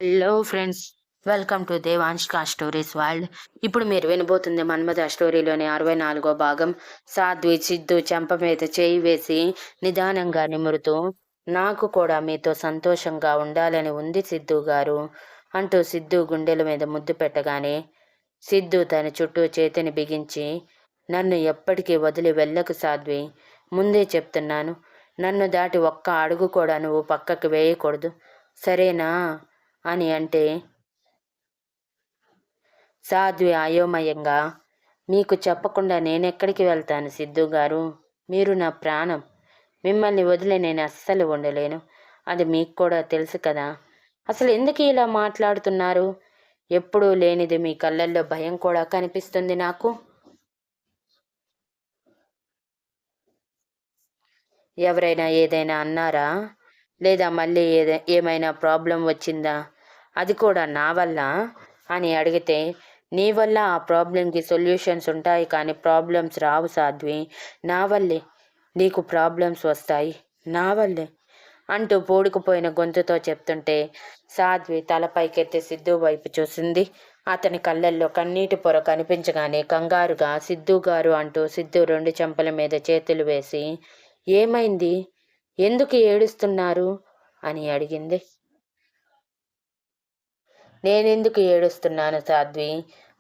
Hello friends, welcome to దేవాంష్కా stories world. ఇప్పుడు మీరు వినబోతుంది మన్మథ స్టోరీలోని 64వ భాగం. సాధ్వి సిద్ధు చెంప మీద చేయి వేసి నిదానంగా నిమురుతూ, నాకు కూడా మీతో సంతోషంగా ఉండాలని ఉంది సిద్ధు గారు అంటూ సిద్ధు గుండెల మీద ముద్దు పెట్టగానే సిద్ధు తన చుట్టూ చేతిని బిగించి, నన్ను ఎప్పటికీ వదిలి వెళ్ళకు సాధ్వి, ముందే చెప్తున్నాను. నన్ను దాటి ఒక్క అడుగు కూడా నువ్వు పక్కకి వేయకూడదు, సరేనా అని అంటే సాధ్వి అయోమయంగా, మీకు చెప్పకుండా నేనెక్కడికి వెళ్తాను సిద్ధు గారు, మీరు నా ప్రాణం, మిమ్మల్ని వదిలి నేను అస్సలు ఉండలేను, అది మీకు కూడా తెలుసు కదా, అసలు ఎందుకు ఇలా మాట్లాడుతున్నారు, ఎప్పుడూ లేనిది మీ కళ్ళల్లో భయం కూడా కనిపిస్తుంది నాకు. ఎవరైనా ఏదైనా అన్నారా, లేదా మళ్ళీ ఏమైనా ప్రాబ్లం వచ్చిందా, అది కూడా నా వల్ల అని అడిగితే, నీ వల్ల ఆ ప్రాబ్లంకి సొల్యూషన్స్ ఉంటాయి కానీ ప్రాబ్లమ్స్ రావు సాధ్వి, నా వల్లే నీకు ప్రాబ్లమ్స్ వస్తాయి, నా వల్లే అంటూ పూడుకుపోయిన గొంతుతో చెప్తుంటే సాధ్వి తలపైకెత్తి సిద్ధు వైపు చూసింది. అతని కళ్ళల్లో కన్నీటి పొర కనిపించగానే కంగారుగా సిద్ధు గారు అంటూ సిద్ధు 2 చెంపల మీద చేతులు వేసి, ఏమైంది, ఎందుకు ఏడుస్తున్నారు అని అడిగింది. నేనెందుకు ఏడుస్తున్నాను సాధ్వి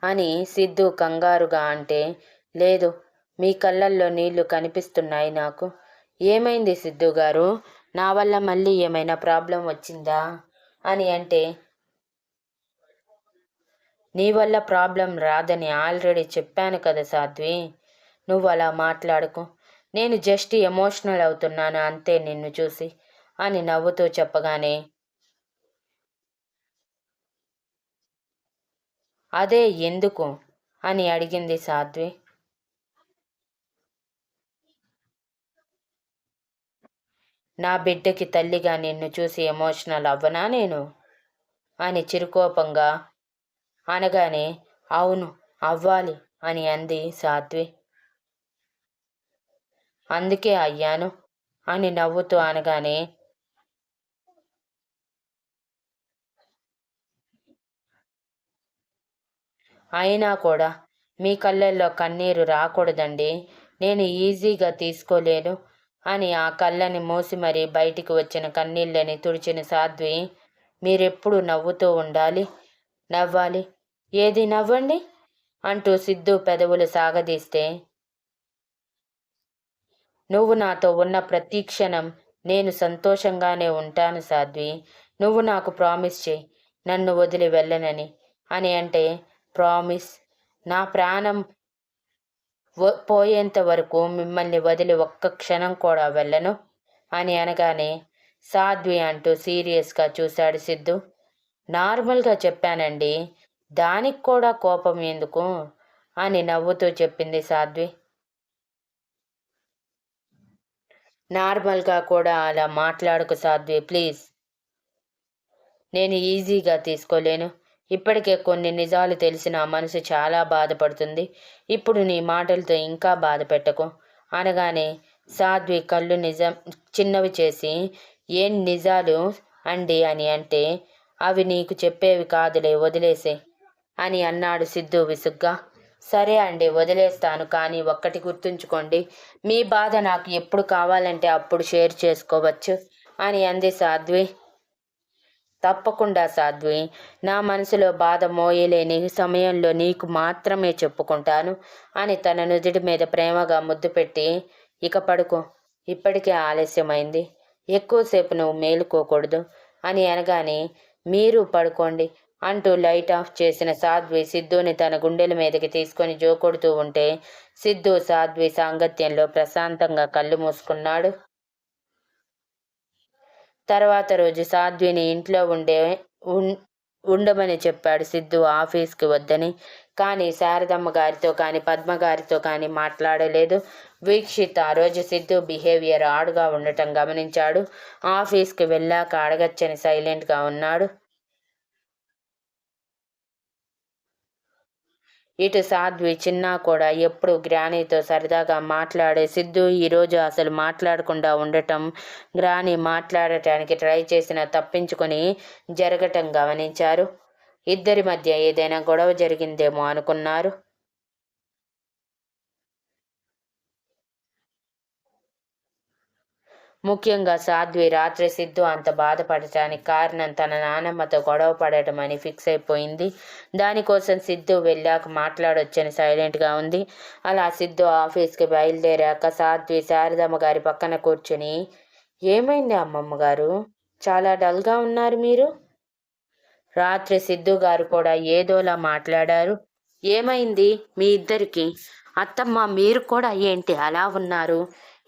అని సిద్ధు కంగారుగా అంటే, లేదు, మీ కళ్ళల్లో నీళ్లు కనిపిస్తున్నాయి నాకు. ఏమైంది సిద్ధు గారు, నా వల్ల మళ్ళీ ఏమైనా ప్రాబ్లం వచ్చిందా అని అంటే, నీ వల్ల ప్రాబ్లం రాదని ఆల్రెడీ చెప్పాను కదా సాధ్వి, నువ్వు అలా మాట్లాడుకు, నేను జస్ట్ ఎమోషనల్ అవుతున్నాను అంతే నిన్ను చూసి అని నవ్వుతూ చెప్పగానే, అదే ఎందుకు అని అడిగింది సాధ్వి. నా బిడ్డకి తల్లిగా నిన్ను చూసి ఎమోషనల్ అవ్వనా నేను అని చిరుకోపంగా అనగానే, అవును అవ్వాలి అని అంది సాధ్వి. అందుకే అయ్యాను అని నవ్వుతూ అనగానే, అయినా కూడా మీ కళ్ళల్లో కన్నీరు రాకూడదండి, నేను ఈజీగా తీసుకోలేను అని ఆ కళ్ళని మూసి మరీ బయటికి వచ్చిన కన్నీళ్ళని తుడిచిన సాధ్వి, మీరెప్పుడు నవ్వుతూ ఉండాలి, నవ్వాలి, ఏది నవ్వండి అంటూ సిద్ధు పెదవులు సాగదీస్తే, నువ్వు నాతో ఉన్న ప్రతి క్షణం నేను సంతోషంగానే ఉంటాను సాధ్వి, నువ్వు నాకు ప్రామిస్ చేయి నన్ను వదిలి వెళ్ళనని అని అంటే, ప్రామిస్, నా ప్రాణం పోయేంత వరకు మిమ్మల్ని వదిలి ఒక్క క్షణం కూడా వెళ్ళను అని అనగానే, సాధ్వి అంటూ సీరియస్గా చూశాడు సిద్ధు. నార్మల్గా చెప్పానండి, దానికి కూడా కోపం ఎందుకు అని నవ్వుతూ చెప్పింది సాధ్వి. నార్మల్గా కూడా అలా మాట్లాడకు సాధ్వి ప్లీజ్, నేను ఈజీగా తీసుకోలేను, ఇప్పటికే కొన్ని నిజాలు తెలిసి నా మనసు చాలా బాధపడుతుంది, ఇప్పుడు నీ మాటలతో ఇంకా బాధ పెట్టకు అనగానే సాధ్వి కళ్ళు చిన్నవి చేసి, ఏం నిజాలు అండి అని అంటే, అవి నీకు చెప్పేవి కాదులే వదిలేసే అని అన్నాడు సిద్ధు విసుగ్గా. సరే అండి వదిలేస్తాను, కానీ ఒక్కటి గుర్తుంచుకోండి, మీ బాధ నాకు ఎప్పుడు కావాలంటే అప్పుడు షేర్ చేసుకోవచ్చు అని అంది సాధ్వి. తప్పకుండా సాధ్వి, నా మనసులో బాధ మోయలేని సమయంలో నీకు మాత్రమే చెప్పుకుంటాను అని తన నుదుటి మీద ప్రేమగా ముద్దు పెట్టి, ఇక పడుకో, ఇప్పటికే ఆలస్యమైంది, ఎక్కువసేపు నువ్వు మేలుకోకూడదు అని అనగానే, మీరు పడుకోండి అంటూ లైట్ ఆఫ్ చేసిన సాధ్వి సిద్ధుని తన గుండెల మీదకి తీసుకొని జోకొడుతూ ఉంటే సిద్ధు సాధ్వి సాంగత్యంలో ప్రశాంతంగా కళ్ళు మూసుకున్నాడు. తర్వాత రోజు సాధ్విని ఇంట్లో ఉండమని చెప్పాడు సిద్ధు, ఆఫీస్కి వద్దని. కానీ శారదమ్మ గారితో కానీ పద్మ గారితో కానీ మాట్లాడలేదు. వీక్షిత్ ఆ రోజు సిద్ధు బిహేవియర్ ఆడుగా ఉండటం గమనించాడు. ఆఫీస్కి వెళ్ళాక అడగచ్చని సైలెంట్గా ఉన్నాడు. ఇటు సాధ్వి చిన్న కూడా ఎప్పుడు గ్రానీతో సరదాగా మాట్లాడే సిద్ధు ఈరోజు అసలు మాట్లాడకుండా ఉండటం, గ్రాని మాట్లాడటానికి ట్రై చేసిన తప్పించుకొని జరగటం గమనించారు. ఇద్దరి మధ్య ఏదైనా గొడవ జరిగిందేమో అనుకున్నారు. ముఖ్యంగా సాధ్వి రాత్రి సిద్ధు అంత బాధపడటానికి కారణం తన నానమ్మతో గొడవ పడటం అని ఫిక్స్ అయిపోయింది. దానికోసం సిద్ధు వెళ్ళాక మాట్లాడొచ్చని సైలెంట్గా ఉంది. అలా సిద్ధు ఆఫీస్కి బయలుదేరాక సాధ్వి శారదమ్మ గారి పక్కన కూర్చుని, ఏమైంది అమ్మమ్మ గారు, చాలా డల్గా ఉన్నారు మీరు? రాత్రి సిద్ధు గారు కూడా ఏదోలా మాట్లాడారు. ఏమైంది మీ ఇద్దరికి? అత్తమ్మ మీరు కూడా ఏంటి అలా ఉన్నారు?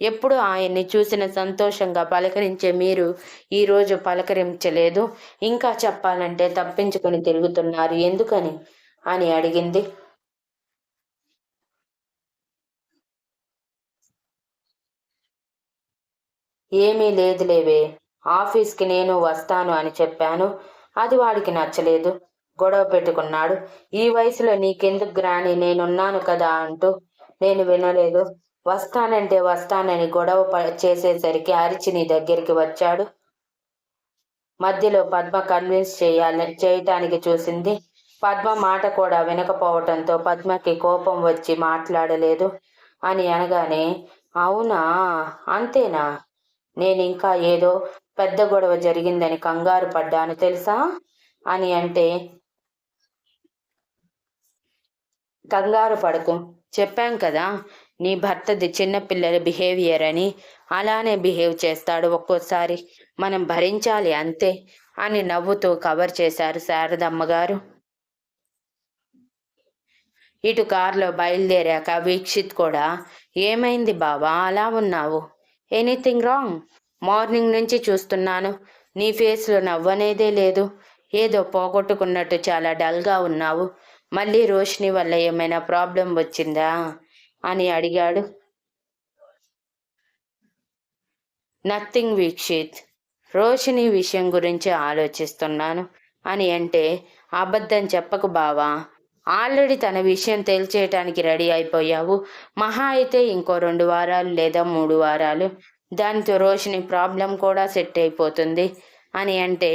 ఎప్పుడు ఆయన్ని చూసిన సంతోషంగా పలకరించే మీరు ఈరోజు పలకరించలేదు. ఇంకా చెప్పాలంటే తప్పించుకొని తిరుగుతున్నారు ఎందుకని అని అడిగింది. ఏమీ లేదులేవే, ఆఫీస్కి నేను వస్తాను అని చెప్పాను. అది వాడికి నచ్చలేదు, గొడవ పెట్టుకున్నాడు. ఈ వయసులో నీకెందుకు గ్రాని, నేనున్నాను కదా అంటూ నేను వినలేదు. వస్తానంటే వస్తానని గొడవ చేసేసరికి అరిచి నీ దగ్గరికి వచ్చాడు. మధ్యలో పద్మ కన్విన్స్ చేయటానికి చూసింది. పద్మ మాట కూడా వినకపోవటంతో పద్మకి కోపం వచ్చి మాట్లాడలేదు అని అనగానే, అవునా, అంతేనా, నేను ఇంకా ఏదో పెద్ద గొడవ జరిగిందని కంగారు పడ్డాను తెలుసా అని అంటే, కంగారు పడకు, చెప్పాం కదా నీ భర్తది చిన్నపిల్లల బిహేవియర్ అని, అలానే బిహేవ్ చేస్తాడు ఒక్కోసారి, మనం భరించాలి అంతే అని నవ్వుతూ కవర్ చేశారు శారదమ్మ గారు. ఇటు కారులో బయలుదేరాక వీక్షిత్ కూడా, ఏమైంది బావా అలా ఉన్నావు, ఎనీథింగ్ రాంగ్? మార్నింగ్ నుంచి చూస్తున్నాను, నీ ఫేస్లో నవ్వనేదే లేదు, ఏదో పోగొట్టుకున్నట్టు చాలా డల్గా ఉన్నావు, మళ్ళీ రోషిని వల్ల ఏమైనా ప్రాబ్లం వచ్చిందా అని అడిగాడు. నథింగ్ వీక్షిత్, రోషిని విషయం గురించి ఆలోచిస్తున్నాను అని అంటే, అబద్ధం చెప్పకు బావా, ఆల్రెడీ తన విషయం తేల్చేయటానికి రెడీ అయిపోయావు. మహా అయితే ఇంకో 2 వారాలు లేదా 3 వారాలు, దానితో రోషిని ప్రాబ్లం కూడా సెట్ అయిపోతుంది అని అంటే,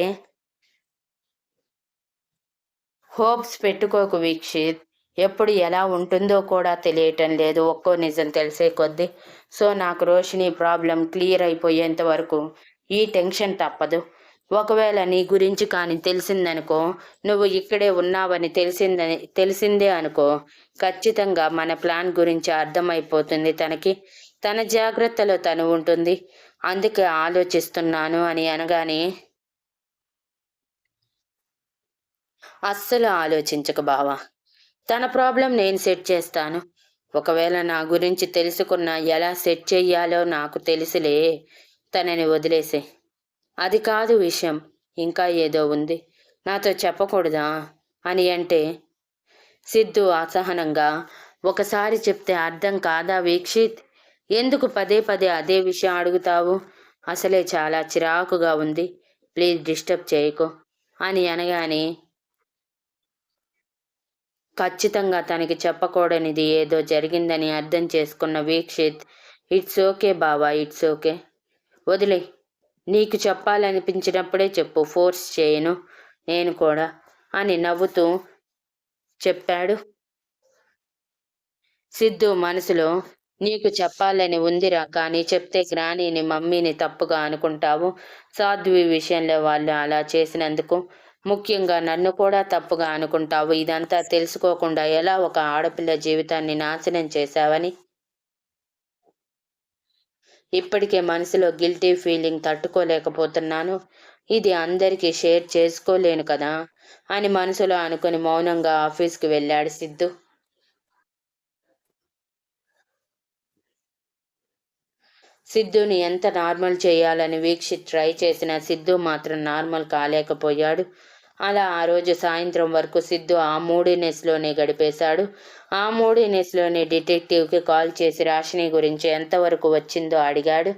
హోప్స్ పెట్టుకోకు వీక్షిత్, ఎప్పుడు ఎలా ఉంటుందో కూడా తెలియటం లేదు ఒక్కో నిజం తెలిసే కొద్దీ. సో నాకు రోషిని ప్రాబ్లం క్లియర్ అయిపోయేంత వరకు ఈ టెన్షన్ తప్పదు. ఒకవేళ నీ గురించి కానీ తెలిసిందనుకో, నువ్వు ఇక్కడే ఉన్నావని తెలిసిందే అనుకో, ఖచ్చితంగా మన ప్లాన్ గురించి అర్థమైపోతుంది తనకి, తన జాగ్రత్తలో తను ఉంటుంది, అందుకే ఆలోచిస్తున్నాను అని అనగానే, అస్సలు ఆలోచించక బావా, తన ప్రాబ్లం నేను సెట్ చేస్తాను. ఒకవేళ నా గురించి తెలుసుకున్నా ఎలా సెట్ చెయ్యాలో నాకు తెలుసులే, తనని వదిలేసే. అది కాదు విషయం, ఇంకా ఏదో ఉంది, నాతో చెప్పకూడదా అని అంటే, సిద్ధు అసహనంగా, ఒకసారి చెప్తే అర్థం కాదా వీక్షిత్, ఎందుకు పదే పదే అదే విషయం అడుగుతావు, అసలే చాలా చిరాకుగా ఉంది, ప్లీజ్ డిస్టర్బ్ చేయకు అని అనగానే, ఖచ్చితంగా తనకి చెప్పకూడనిది ఏదో జరిగిందని అర్థం చేసుకున్న వీక్షిత్, ఇట్స్ ఓకే బావా, ఇట్స్ ఓకే, వదిలే, నీకు చెప్పాలనిపించినప్పుడే చెప్పు, ఫోర్స్ చేయను నేను కూడా అని నవ్వుతూ చెప్పాడు. సిద్ధు మనసులో, నీకు చెప్పాలని ఉందిరా, కానీ చెప్తే గ్రానీని మమ్మీని తప్పుగా అనుకుంటావు, సాధ్వి విషయంలో వాళ్ళు అలా చేసినందుకు ముఖ్యంగా నన్ను కూడా తప్పుగా అనుకుంటావు, ఇదంతా తెలుసుకోకుండా ఎలా ఒక ఆడపిల్ల జీవితాన్ని నాశనం చేశావని ఇప్పటికే మనసులో గిల్టీ ఫీలింగ్ తట్టుకోలేకపోతున్నాను, ఇది అందరికీ షేర్ చేసుకోలేను కదా అని మనసులో అనుకుని మౌనంగా ఆఫీస్కి వెళ్ళాడు సిద్ధు. సిద్ధుని ఎంత నార్మల్ చేయాలని వీక్షిత్ ట్రై చేసినా సిద్ధు మాత్రం నార్మల్ కాలేకపోయాడు. అలా ఆ రోజు సాయంత్రం వరకు సిద్ధు ఆ మూడీనెస్లోనే గడిపేశాడు. ఆ మూడీనెస్లోనే డిటెక్టివ్కి కాల్ చేసి రాశిని గురించి ఎంతవరకు వచ్చిందో అడిగాడు.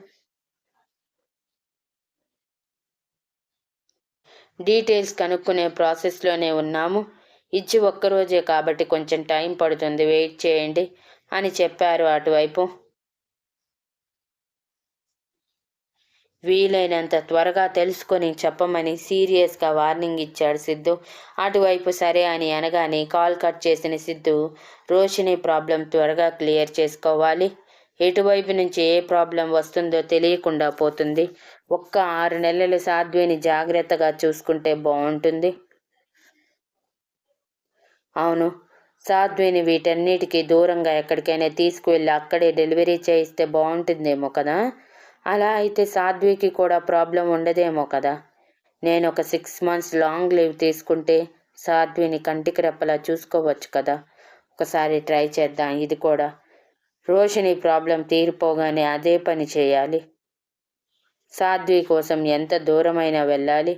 డీటెయిల్స్ కనుక్కునే ప్రాసెస్లోనే ఉన్నాము, ఇచ్చి ఒక్కరోజే కాబట్టి కొంచెం టైం పడుతుంది, వెయిట్ చేయండి అని చెప్పారు అటువైపు. వీలైనంత త్వరగా తెలుసుకొని చెప్పమని సీరియస్గా వార్నింగ్ ఇచ్చాడు సిద్ధు. అటువైపు సరే అని అనగానే కాల్ కట్ చేసిన సిద్ధు, రోషిని ప్రాబ్లం త్వరగా క్లియర్ చేసుకోవాలి. ఎటువైపు నుంచి ఏ ప్రాబ్లం వస్తుందో తెలియకుండా పోతుంది. ఒక్క 6 నెలలు సాధ్విని జాగ్రత్తగా చూసుకుంటే బాగుంటుంది. అవును, సాధ్విని వీటన్నిటికీ దూరంగా ఎక్కడికైనా తీసుకువెళ్ళి అక్కడే డెలివరీ చేయిస్తే బాగుంటుందేమో కదా. అలా అయితే సాధ్వికి కూడా ప్రాబ్లం ఉండదేమో కదా. నేను ఒక 6 months లాంగ్ లీవ్ తీసుకుంటే సాధ్విని కంటికి రెప్పలా చూసుకోవచ్చు కదా. ఒకసారి ట్రై చేద్దాం ఇది కూడా. రోషిని ప్రాబ్లం తీరిపోగానే అదే పని చేయాలి. సాధ్వి కోసం ఎంత దూరమైనా వెళ్ళాలి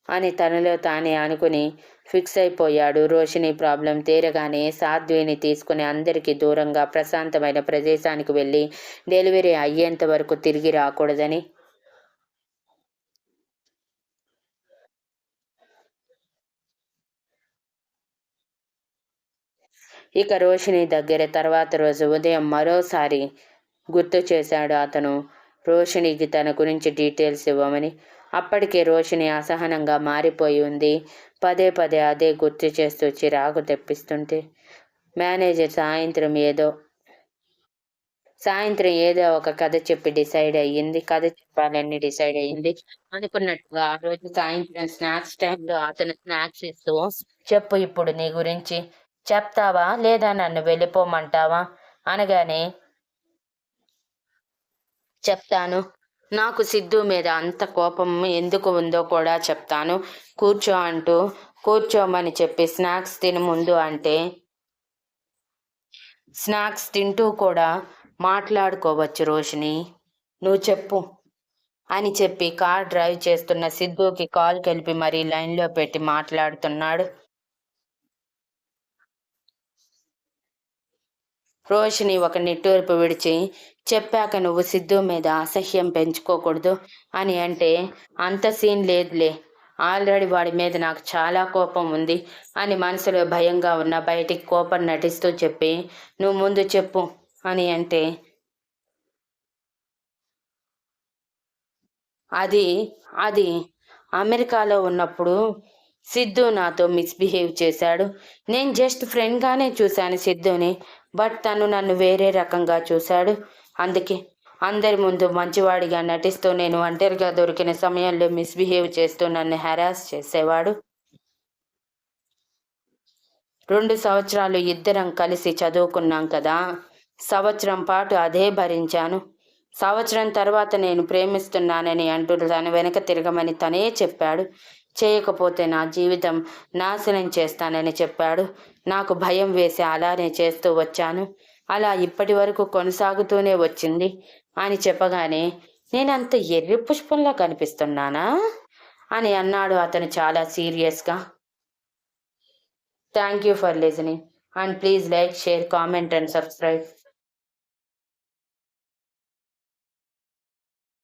అని తనలో తానే అనుకుని ఫిక్స్ అయిపోయాడు. రోషిని ప్రాబ్లం తీరగానే సాధ్విని తీసుకుని అందరికీ దూరంగా ప్రశాంతమైన ప్రదేశానికి వెళ్ళి డెలివరీ అయ్యేంత వరకు తిరిగి రాకూడదని. ఇక రోషిని దగ్గర తర్వాత రోజు ఉదయం మరోసారి గుర్తు చేశాడు అతను రోషినికి తన గురించి డీటెయిల్స్ ఇవ్వమని. అప్పటికే రోషిని అసహనంగా మారిపోయి ఉంది. పదే పదే అదే గుర్తు చేస్తూ చిరాకు తెప్పిస్తుంటే మేనేజర్ సాయంత్రం ఏదో ఒక కథ చెప్పి డిసైడ్ అయ్యింది. కథ చెప్పాలని డిసైడ్ అయ్యింది. అనుకున్నట్టుగా ఆ రోజు సాయంత్రం స్నాక్స్ టైంలో అతను స్నాక్స్ ఇస్తూ, చెప్పు ఇప్పుడు నీ గురించి చెప్తావా లేదా నన్ను వెళ్ళిపోమంటావా అనగానే, చెప్తాను. నాకు సిద్ధు మీద అంత కోపం ఎందుకు ఉందో కూడా చెప్తాను. కూర్చో అంటూ కూర్చోమని చెప్పి స్నాక్స్ తిని ముందు అంటే, స్నాక్స్ తింటూ కూడా మాట్లాడుకోవచ్చు రోషిని, నువ్వు చెప్పు అని చెప్పి కార్ డ్రైవ్ చేస్తున్న సిద్ధుకి కాల్ కలిపి మరీ లైన్లో పెట్టి మాట్లాడుతున్నాడు. రోషిని ఒక నిట్టూర్పు విడిచి, చెప్పాక నువ్వు సిద్ధు మీద అసహ్యం పెంచుకోకూడదు అని అంటే, అంత సీన్ లేదులే, ఆల్రెడీ వాడి మీద నాకు చాలా కోపం ఉంది అని మనసులో భయంగా ఉన్న బయటికి కోపం నటిస్తూ చెప్పి, నువ్వు ముందు చెప్పు అని అంటే, అది అది అమెరికాలో ఉన్నప్పుడు సిద్ధు నాతో మిస్బిహేవ్ చేశాడు. నేను జస్ట్ ఫ్రెండ్గానే చూశాను సిద్ధుని. బట్ తను నన్ను వేరే రకంగా చూశాడు. అందుకే అందరి ముందు మంచివాడిగా నటిస్తూ నేను ఒంటరిగా దొరికిన సమయంలో మిస్బిహేవ్ చేస్తూ నన్ను హెరాస్ చేసేవాడు. 2 సంవత్సరాలు ఇద్దరం కలిసి చదువుకున్నాం కదా. సంవత్సరం పాటు అదే భరించాను. సంవత్సరం తర్వాత నేను ప్రేమిస్తున్నానని అంటూ తన వెనక తిరగమని తనే చెప్పాడు. చేయకపోతే నా జీవితం నాశనం చేస్తానని చెప్పాడు. నాకు భయం వేసి అలానే చేస్తూ వచ్చాను. అలా ఇప్పటి వరకు కొనసాగుతూనే వచ్చింది అని చెప్పగానే, నేనంత ఎర్రి పుష్పంలా కనిపిస్తున్నానా అని అన్నాడు అతను చాలా సీరియస్గా. Thank you for listening and please like, share, comment and subscribe.